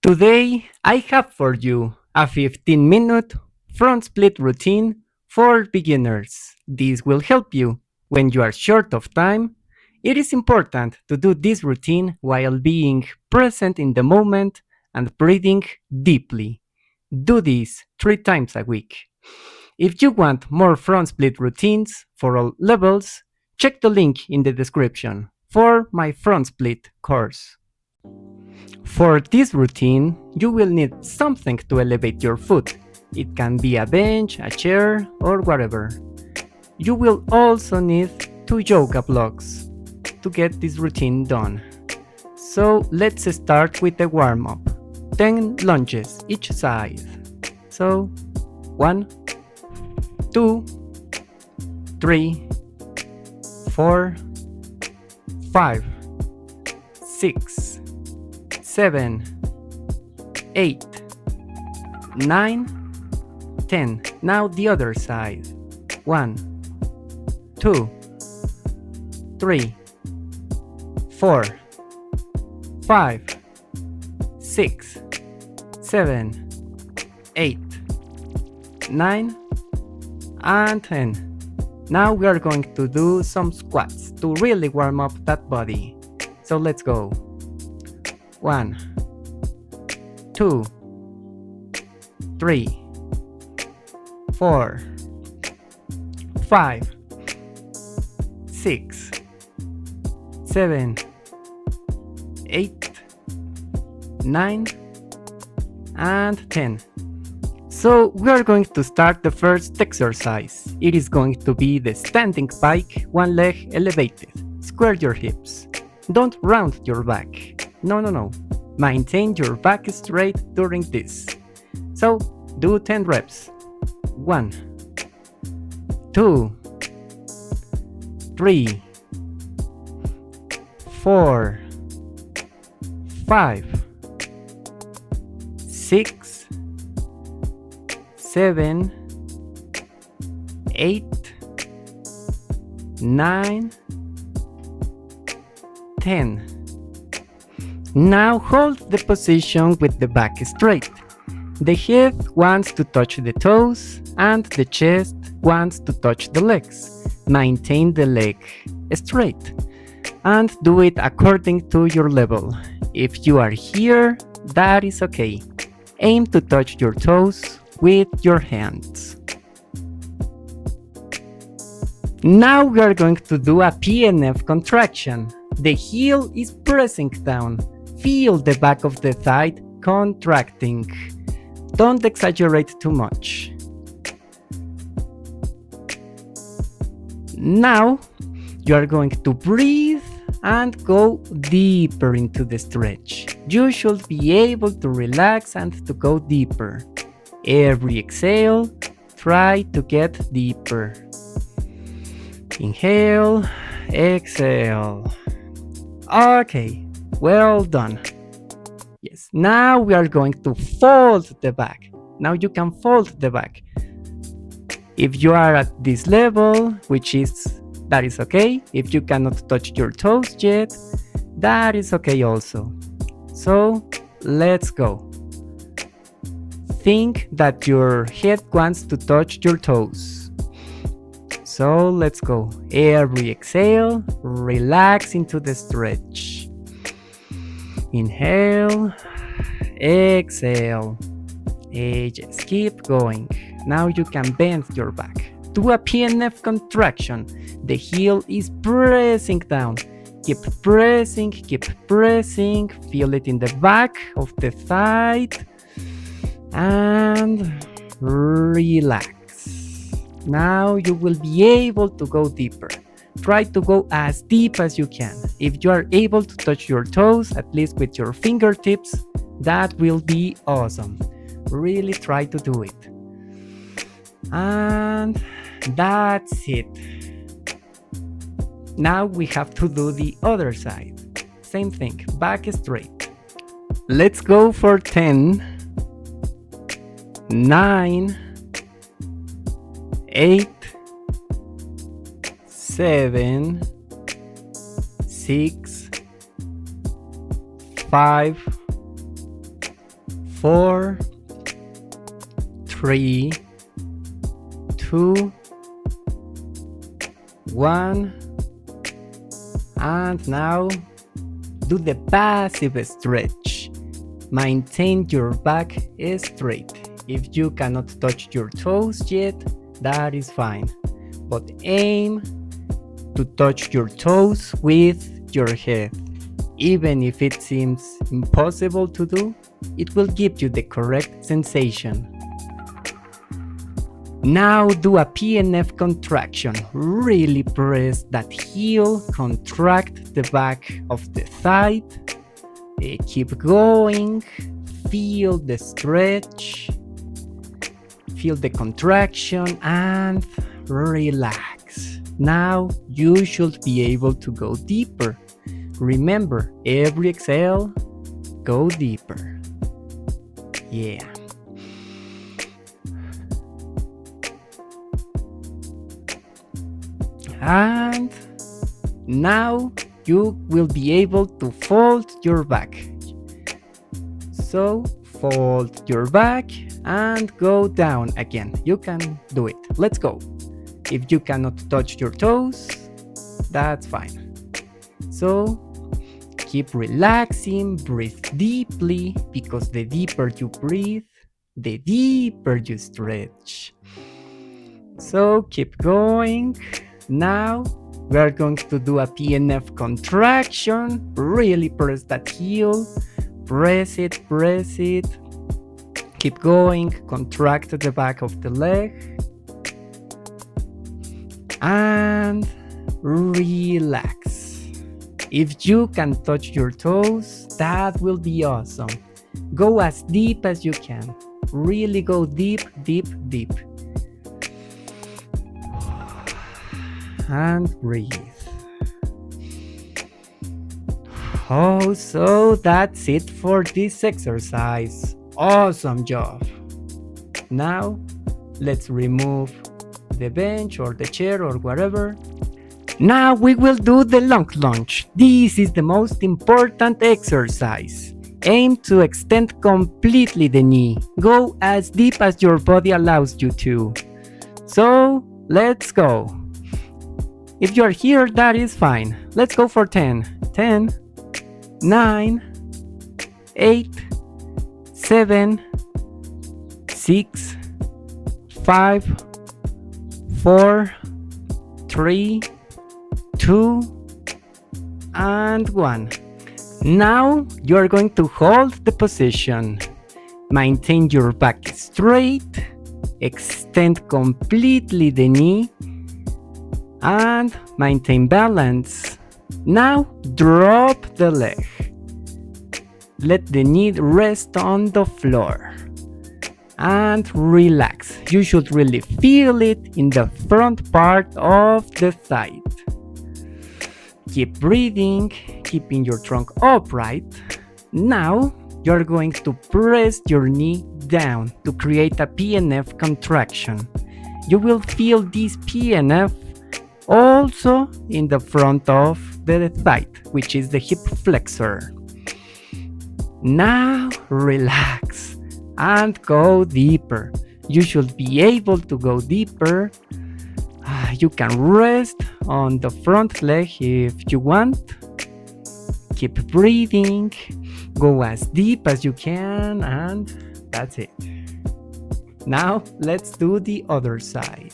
Today, I have for you a 15-minute front split routine for beginners. This will help you when you are short of time. It is important to do this routine while being present in the moment and breathing deeply. Do this 3 times a week. If you want more front split routines for all levels, check the link in the description for my front split course. For this routine, you will need something to elevate your foot. It can be a bench, a chair, or whatever. You will also need 2 yoga blocks to get this routine done. So let's start with the warm-up. 10 lunges each side. So 1, 2, 3, 4, 5, 6, 7, 8, 9, 10. Now the other side. 1, 2, 3, 4, 5, 6, 7, 8, 9, and 10. Now we are going to do some squats to really warm up that body. So let's go. 1, 2, 3, 4, 5, 6, 7, 8, 9, and 10. So we are going to start the first exercise. It is going to be the standing pike, one leg elevated. Square your hips. Don't round your back. No. Maintain your back straight during this. So do 10 reps. 1, 2, 3, 4, 5, 6, 7, 8, 9, 10. Now hold the position with the back straight. The head wants to touch the toes and the chest wants to touch the legs. Maintain the leg straight and do it according to your level. If you are here, that is okay. Aim to touch your toes with your hands. Now we are going to do a PNF contraction. The heel is pressing down. Feel the back of the thigh contracting. Don't exaggerate too much. Now you are going to breathe and go deeper into the stretch. You should be able to relax and to go deeper. Every exhale, try to get deeper. Inhale, exhale. Okay, well done. Yes, now we are going to fold the back. Now you can fold the back. If you are at this level, that is okay. If you cannot touch your toes yet, that is okay also. So let's go. Think that your head wants to touch your toes. So let's go. Every exhale, relax into the stretch. Inhale, exhale. Just keep going. Now you can bend your back. Do a PNF contraction. The heel is pressing down. Keep pressing. Feel it in the back of the thigh. And relax. Now you will be able to go deeper. Try to go as deep as you can. If you are able to touch your toes, at least with your fingertips, that will be awesome. Really try to do it. And that's it. Now we have to do the other side. Same thing, back straight. Let's go for 10, 9, 8, 7, 6, 5, 4, 3, 2, 1. And now do the passive stretch. Maintain your back straight. If you cannot touch your toes yet, that is fine. But aim to touch your toes with your head. Even if it seems impossible to do, it will give you the correct sensation. Now do a PNF contraction. Really press that heel, contract the back of the thigh. Keep going, feel the stretch, feel the contraction and relax. Now you should be able to go deeper. Remember, every exhale, go deeper. Yeah. And now you will be able to fold your back. So fold your back and go down again. You can do it. Let's go. If you cannot touch your toes, that's fine. So keep relaxing, breathe deeply, because the deeper you breathe, the deeper you stretch. So keep going. Now we are going to do a PNF contraction. Really press that heel. Press it, press it. Keep going. Contract the back of the leg. And relax. If you can touch your toes, that will be awesome. Go as deep as you can. Really go deep, deep, deep. And breathe. Oh, so that's it for this exercise. Awesome job. Now, let's remove the bench or the chair or whatever. Now we will do the long lunge. This is the most important exercise. Aim to extend completely the knee. Go as deep as your body allows you to. So, let's go. If you're here, that is fine. Let's go for 10. 10, 9, 8, 7, 6, 5, 4, 3, 2, and 1. Now you're going to hold the position. Maintain your back straight. Extend completely the knee. And maintain balance. Now drop the leg. Let the knee rest on the floor. And relax. You should really feel it in the front part of the thigh. Keep breathing, keeping your trunk upright. Now you're going to press your knee down to create a PNF contraction. You will feel this PNF also in the front of the thigh, which is the hip flexor. Now relax and go deeper. You should be able to go deeper. You can rest on the front leg if you want. Keep breathing. Go as deep as you can, and that's it. Now let's do the other side.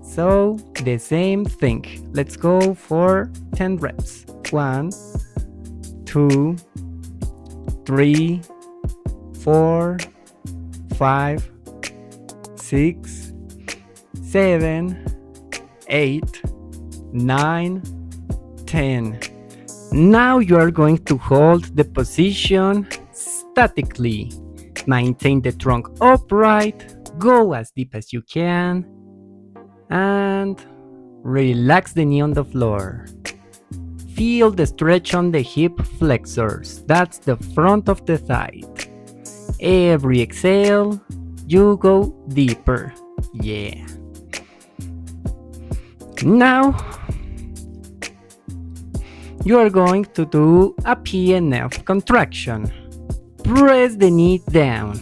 So the same thing. Let's go for 10 reps. 1, 2, 3, 4, 5, 6, 7, 8, 9, 10. Now you are going to hold the position statically. Maintain the trunk upright. Go as deep as you can. And relax the knee on the floor. Feel the stretch on the hip flexors. That's the front of the thigh. Every exhale, you go deeper. Yeah. Now, you are going to do a PNF contraction. Press the knee down.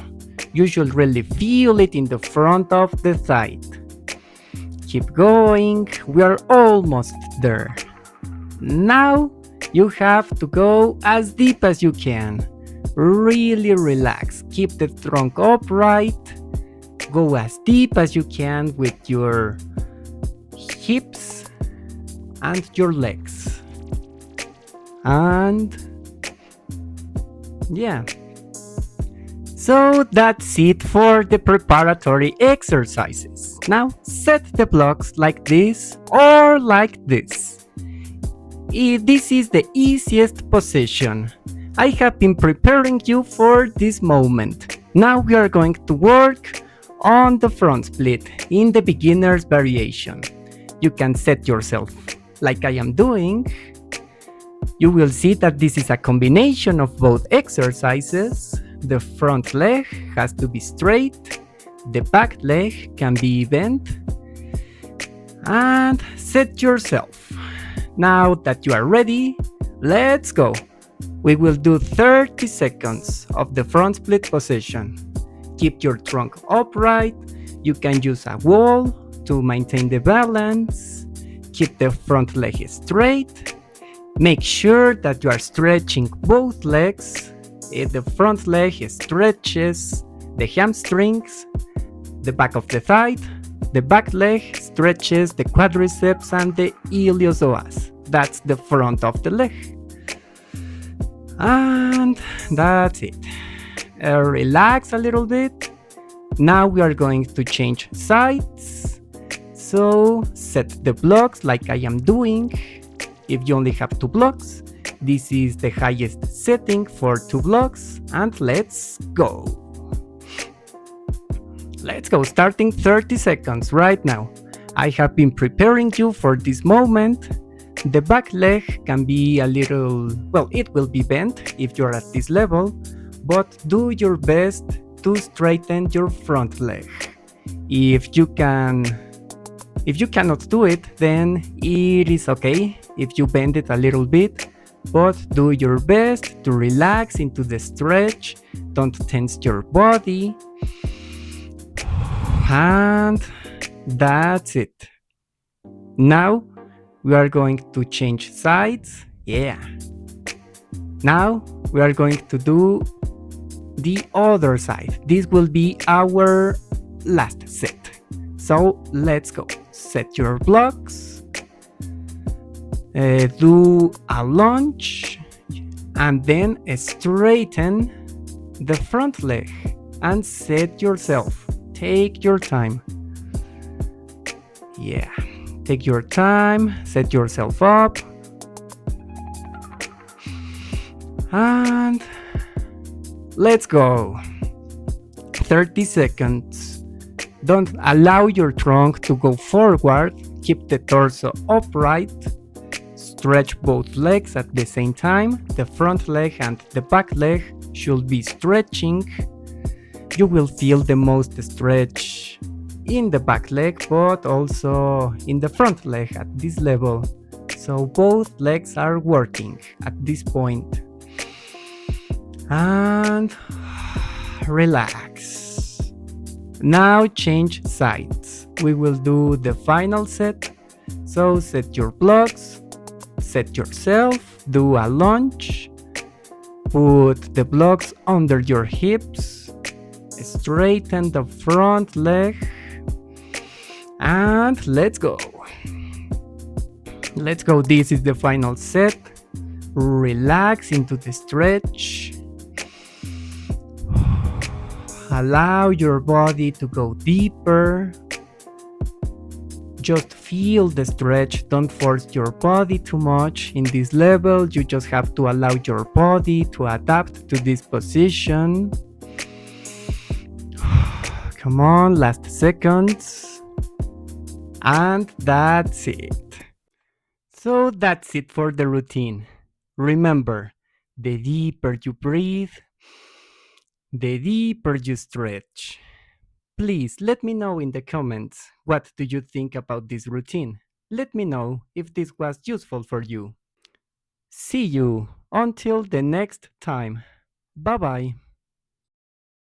You should really feel it in the front of the thigh. Keep going, we are almost there. Now you have to go as deep as you can. Really relax, keep the trunk upright. Go as deep as you can with your hips and your legs. And yeah. So that's it for the preparatory exercises. Now set the blocks like this or like this. This is the easiest position. I have been preparing you for this moment. Now we are going to work on the front split in the beginner's variation. You can set yourself like I am doing. You will see that this is a combination of both exercises. The front leg has to be straight, the back leg can be bent, and set yourself. Now that you are ready, let's go. We will do 30 seconds of the front split position. Keep your trunk upright. You can use a wall to maintain the balance. Keep the front leg straight. Make sure that you are stretching both legs. The front leg stretches the hamstrings, the back of the thigh. The back leg stretches the quadriceps and the iliopsoas. That's the front of the leg. And that's it. Relax a little bit. Now we are going to change sides. So set the blocks like I am doing. If you only have 2 blocks, this is the highest setting for 2 blocks, and let's go. Let's go, starting 30 seconds right now. I have been preparing you for this moment. The back leg can be a little, well, it will be bent if you're at this level, but do your best to straighten your front leg. If you cannot do it, then it is okay if you bend it a little bit, but do your best to relax into the stretch. Don't tense your body. And that's it. Now we are going to change sides. Yeah. Now we are going to do the other side. This will be our last set. So let's go. Set your blocks. Do a lunge. And then straighten the front leg. And set yourself. Take your time. Yeah. Take your time. Set yourself up. And let's go. 30 seconds. Don't allow your trunk to go forward. Keep the torso upright. Stretch both legs at the same time. The front leg and the back leg should be stretching. You will feel the most stretch in the back leg, but also in the front leg at this level. So both legs are working at this point. And relax. Now change sides. We will do the final set. So set your blocks, set yourself, do a lunge, put the blocks under your hips, straighten the front leg, and let's go. Let's go. This is the final set. Relax into the stretch. Allow your body to go deeper. Just feel the stretch. Don't force your body too much in this level. You just have to allow your body to adapt to this position. Come on, last seconds. And that's it. So that's it for the routine. Remember, the deeper you breathe, the deeper you stretch. Please let me know in the comments, what do you think about this routine? Let me know if this was useful for you. See you until the next time. Bye bye.